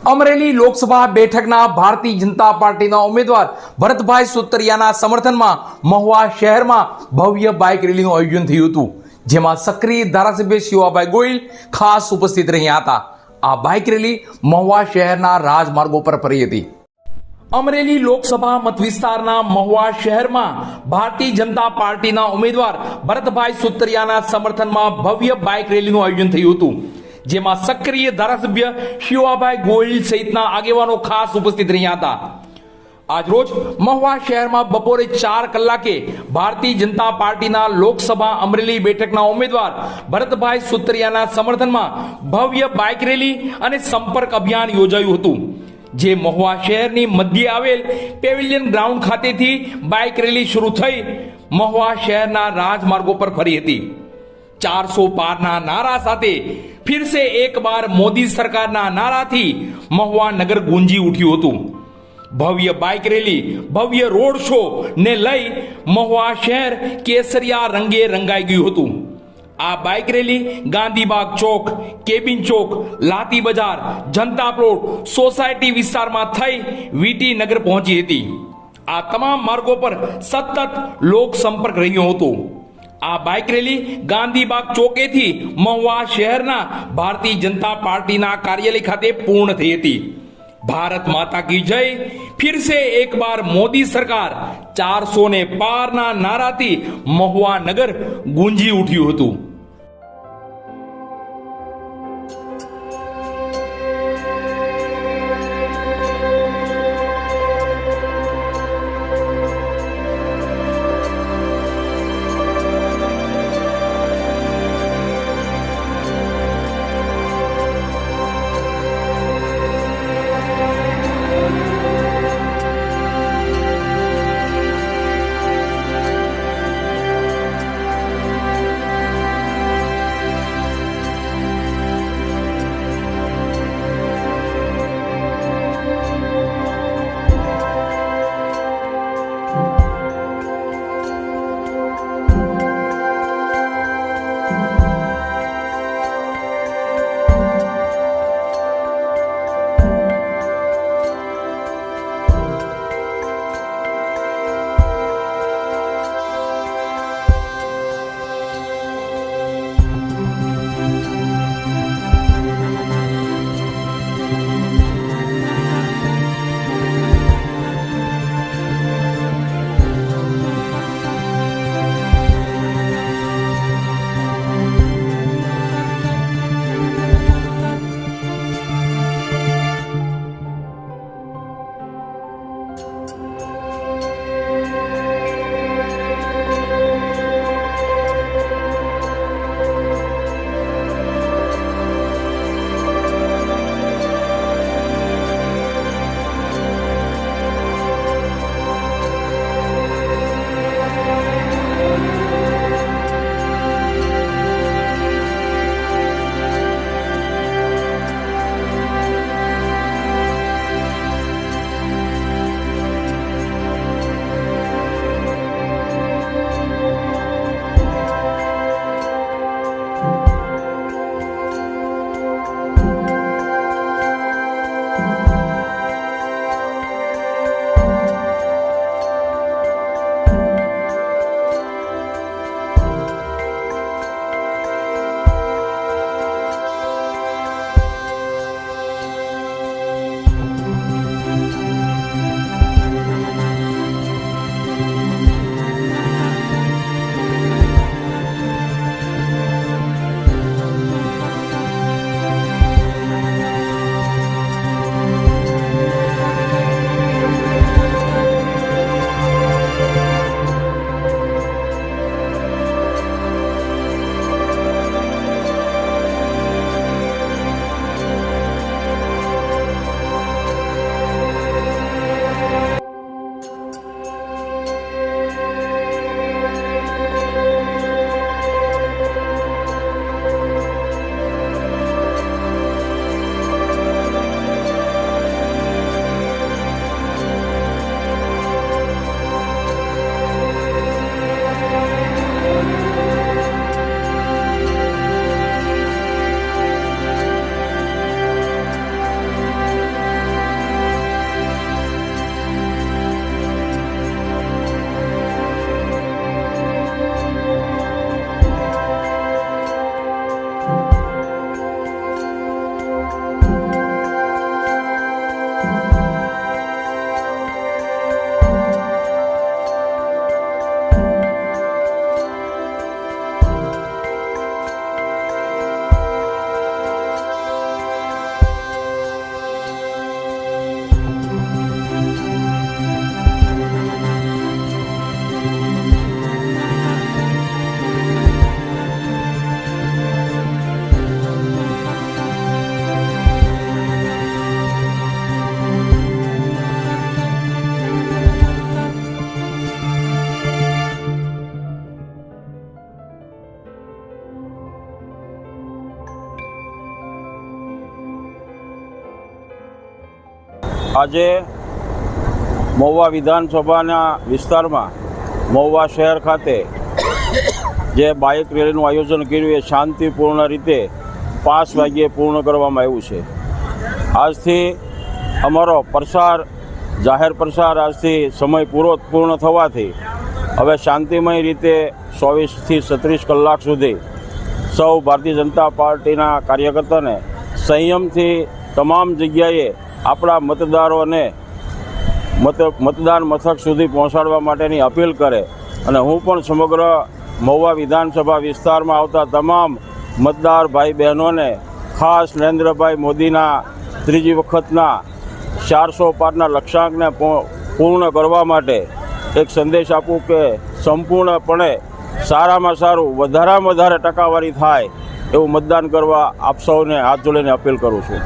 અમરેલી લોકસભા બેઠકના ભારતીય જનતા પાર્ટીના ઉમેદવાર ભરતભાઈ સુતરિયાના સમર્થનમાં મહુવા શહેરમાં ભવ્ય બાઇક રેલીનું આયોજન થયું હતું, જેમાં સક્રિય ધારાસભ્ય શિવાભાઈ ગોહિલ ખાસ ઉપસ્થિત રહ્યા હતા. આ બાઇક રેલી મહુવા શહેરના રાજમાર્ગો પર ફરી હતી. અમરેલી લોકસભા મત વિસ્તારના મહુવા શહેરમાં ભારતીય જનતા પાર્ટીના ઉમેદવાર ભરતભાઈ સુતરિયાના સમર્થનમાં ભવ્ય બાઇક રેલીનું આયોજન થયું હતું, જેમાં સક્રિય ધારાસભ્ય શિવાભાઈ ગોહિલ સહિતના આગેવાનો ખાસ ઉપસ્થિત રહ્યા હતા. આજરોજ મહુવા શહેરમાં બપોરે 4 કલાકે ભારતીય જનતા પાર્ટીના લોકસભા અમરેલી બેઠકના ઉમેદવાર ભરતભાઈ સુતરિયાના સમર્થનમાં ભવ્ય બાઇક રેલી અને સંપર્ક અભિયાન યોજાયું હતું, જે મહુવા શહેરની મધ્યે આવેલ પેવિલિયન ગ્રાઉન્ડ ખાતેથી બાઇક રેલી શરૂ થઈ મહુવા શહેરના રાજમાર્ગો પર ફરી હતી. 400 પારના નારા સાથે ફિર સે એક બાર મોદી સરકારના નારાથી મહુવા નગર ગુંજી ઉઠ્યું હતું. ભવ્ય બાઇક રેલી, ભવ્ય રોડ શો ને લઈ મહુવા શહેર કેસરિયા રંગે રંગાઈ ગયું હતું. આ બાઇક રેલી ગાંધીબાગ ચોક, કેબિન ચોક, લાતી બજાર, જનતા પ્લોટ, સોસાયટી વિસ્તારમાં થઈ વીટી નગર પહોંચી હતી. આ તમામ માર્ગો પર સતત લોક સંપર્ક રહ્યો હતો. આ બાઇક રેલી ગાંધીબાગ ચોકેથી મહુવા શહેરના ભારતીય જનતા પાર્ટીના કાર્યાલય ખાતે પૂર્ણ થઈ હતી. ભારત માતા કી જય, ફિર સે એક બાર મોદી સરકાર, 400 ને પારના નારાથી મહુવા નગર ગુંજી ઉઠ્યું હતું. આજે મહુવા વિધાનસભાના વિસ્તારમાં મહુવા શહેર ખાતે જે બાઇક રેલીનું આયોજન કર્યું એ શાંતિપૂર્ણ રીતે 5 વાગ્યે પૂર્ણ કરવામાં આવ્યું છે. આજથી અમારો જાહેર પ્રસાર આજથી સમય પૂર્ણ થવાથી હવે શાંતિમય રીતે 24થી 36 કલાક સુધી સૌ ભારતીય જનતા પાર્ટીના કાર્યકર્તાને સંયમથી તમામ જગ્યાએ આપણા મતદારોને મતદાન મથક સુધી પહોંચાડવા માટેની અપીલ કરે અને હું પણ સમગ્ર મહુવા વિધાનસભા વિસ્તારમાં આવતા તમામ મતદાર ભાઈ બહેનોને ખાસ નરેન્દ્રભાઈ મોદીના ત્રીજી વખતના 400 પારના લક્ષ્યાંકને પૂર્ણ કરવા માટે એક સંદેશ આપું કે સંપૂર્ણપણે સારામાં સારું વધારેમાં વધારે ટકાવારી થાય એવું મતદાન કરવા આપ સૌને હાથ જોડીને અપીલ કરું છું.